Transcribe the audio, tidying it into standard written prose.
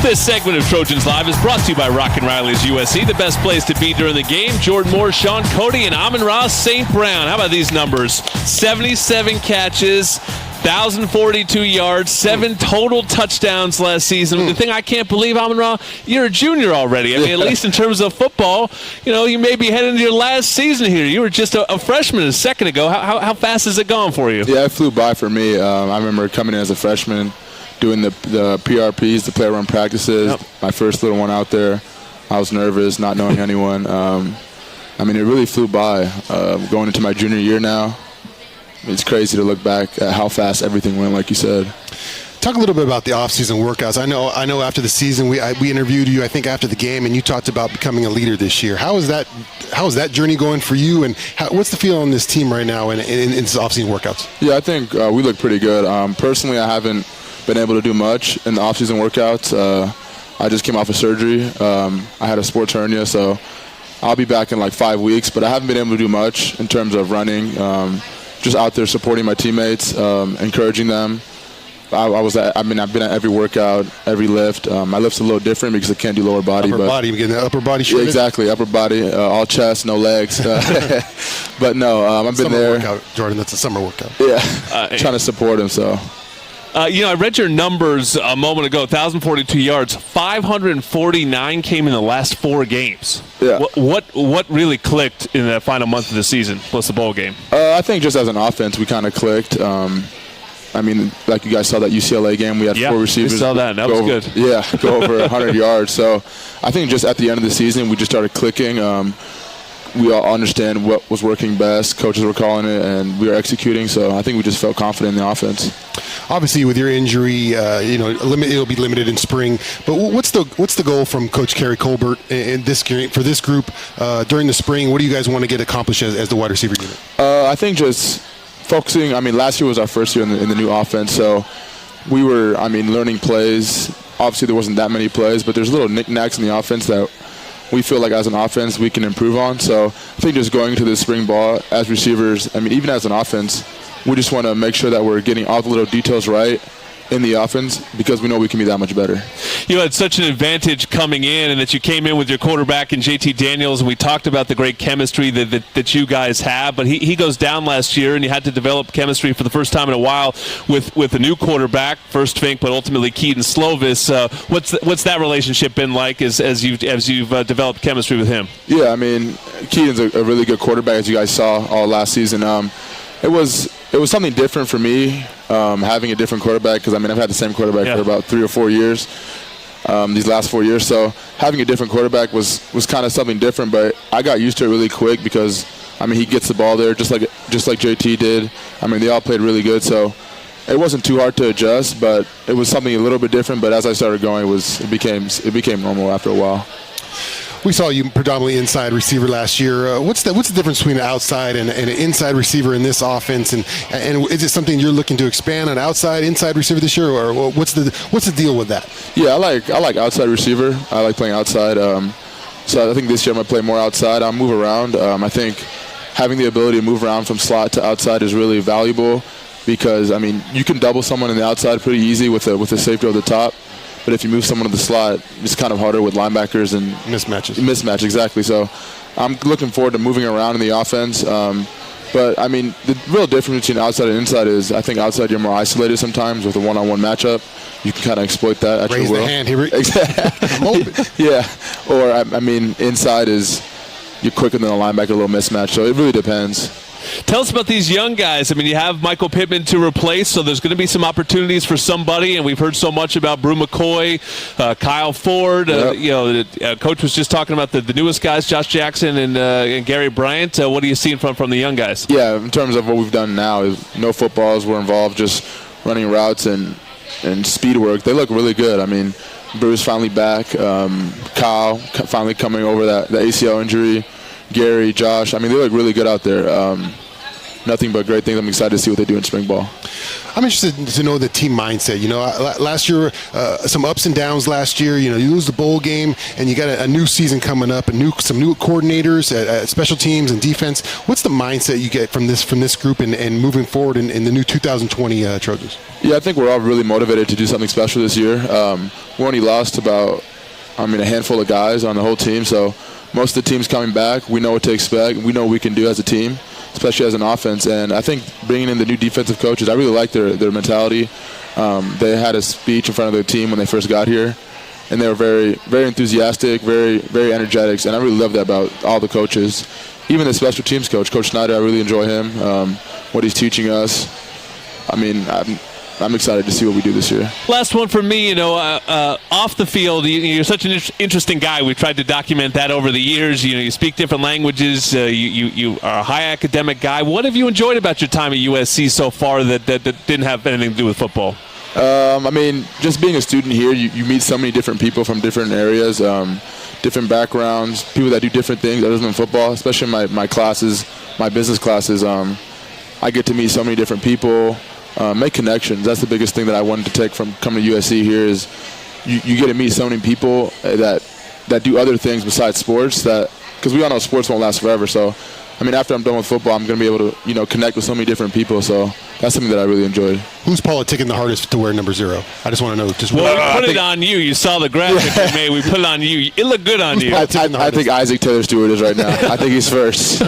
This segment of Trojans Live is brought to you by Rockin' Riley's USC, the best place to be during the game. Jordan Moore, Sean Cody, and Amon-Ra St. Brown. How about these numbers? 77 catches, 1,042 yards, 7 total touchdowns last season. The thing I can't believe, Amon-Ra, you're a junior already. I mean, at least in terms of football, you may be heading into your last season here. You were just a freshman a second ago. How fast has it gone for you? Yeah, it flew by for me. I remember coming in as a freshman, doing the PRPs, the player run practices. Yep. My first little one out there. I was nervous, not knowing anyone. It really flew by. Going into my junior year now, it's crazy to look back at how fast everything went, like you said. Talk a little bit about the off-season workouts. I know. After the season, we interviewed you, I think, after the game, and you talked about becoming a leader this year. How is that journey going for you, and what's the feel on this team right now in this off-season workouts? Yeah, I think we look pretty good. Personally, I haven't been able to do much in the off-season workouts. I just came off of surgery. I had a sports hernia, so I'll be back in like 5 weeks. But I haven't been able to do much in terms of running. Just out there supporting my teammates, encouraging them. I've been at every workout, every lift. My lift's a little different because I can't do lower body. Upper body, you getting the upper body shredded? Exactly, upper body, all chest, no legs. But no, I've been there. Summer workout, Jordan. That's a summer workout. Yeah, trying to support him. So. I read your numbers a moment ago, 1,042 yards, 549 came in the last 4 games. Yeah. What really clicked in that final month of the season, plus the bowl game? I think just as an offense, we kind of clicked. Like you guys saw that UCLA game, we had 4 receivers. We saw that. That was good. Yeah, go over 100 yards. So I think just at the end of the season, we just started clicking. We all understand what was working best. Coaches were calling it, and we were executing. So I think we just felt confident in the offense. Obviously, with your injury, it'll be limited in spring. But what's the goal from Coach Kerry Colbert for this group during the spring? What do you guys want to get accomplished as the wide receiver unit? I think just focusing. Last year was our first year in the new offense, so we were, learning plays. Obviously, there wasn't that many plays, but there's little knickknacks in the offense that we feel like as an offense we can improve on. So I think just going to the spring ball as receivers, even as an offense, we just want to make sure that we're getting all the little details right in the offense because we know we can be that much better. You had such an advantage coming in, and that you came in with your quarterback in JT Daniels, and we talked about the great chemistry that you guys have, but he goes down last year, and you had to develop chemistry for the first time in a while with a new quarterback, first Fink, but ultimately Keaton Slovis. What's that relationship been like as you've developed chemistry with him? Yeah, Keaton's a really good quarterback, as you guys saw all last season. It was something different for me, having a different quarterback, because I've had the same quarterback for about 3 or 4 years, these last 4 years. So having a different quarterback was kind of something different, but I got used to it really quick because he gets the ball there just like JT did. They all played really good, so it wasn't too hard to adjust, but it was something a little bit different. But as I started going, it became normal after a while. We saw you predominantly inside receiver last year. What's the difference between an outside and an inside receiver in this offense? And is it something you're looking to expand on inside receiver this year, or what's the deal with that? Yeah, I like outside receiver. I like playing outside. So I think this year I'm gonna play more outside. I'll move around. I think having the ability to move around from slot to outside is really valuable because you can double someone in the outside pretty easy with a safety over the top. But if you move someone to the slot, it's kind of harder with linebackers and mismatch, exactly. So I'm looking forward to moving around in the offense. But the real difference between outside and inside is I think outside you're more isolated sometimes with a one-on-one matchup. You can kind of exploit that at your will. Raise the hand here. Exactly. Yeah. Or inside is you're quicker than a linebacker, a little mismatch. So it really depends. Tell us about these young guys. You have Michael Pittman to replace, so there's going to be some opportunities for somebody, and we've heard so much about Brew McCoy, Kyle Ford. Yep. Coach was just talking about the newest guys, Josh Jackson and Gary Bryant. What are you seeing from the young guys? Yeah, in terms of what we've done now, is no footballs were involved, just running routes and speed work. They look really good. Brew's finally back. Kyle finally coming over the ACL injury. Gary, Josh, they look really good out there. Nothing but great things. I'm excited to see what they do in spring ball. I'm interested to know the team mindset. You know, last year, some ups and downs last year. You know, you lose the bowl game, and you got a new season coming up, some new coordinators at special teams and defense. What's the mindset you get from this group and moving forward in the new 2020 Trojans? Yeah, I think we're all really motivated to do something special this year. We only lost about, a handful of guys on the whole team, so most of the team's coming back. We know what to expect. We know what we can do as a team, especially as an offense. And I think bringing in the new defensive coaches, I really like their mentality. They had a speech in front of their team when they first got here, and they were very, very enthusiastic, very, very energetic. And I really love that about all the coaches. Even the special teams coach, Coach Snyder, I really enjoy him, what he's teaching us. I'm excited to see what we do this year. Last one for me, off the field, you're such an interesting guy. We've tried to document that over the years. You speak different languages. You are a high academic guy. What have you enjoyed about your time at USC so far that didn't have anything to do with football? Just being a student here, you meet so many different people from different areas, different backgrounds, people that do different things other than football, especially my classes, my business classes. I get to meet so many different people. Make connections. That's the biggest thing that I wanted to take from coming to USC here is you get to meet so many people that do other things besides sports, because we all know sports won't last forever. So, after I'm done with football, I'm going to be able to connect with so many different people. So that's something that I really enjoyed. Who's politicking the hardest to wear number 0? I just want to know. We put it on you. You saw the graphic we made. We put it on you. It looked good on you. I think Isaac Taylor Stewart is right now. I think he's first.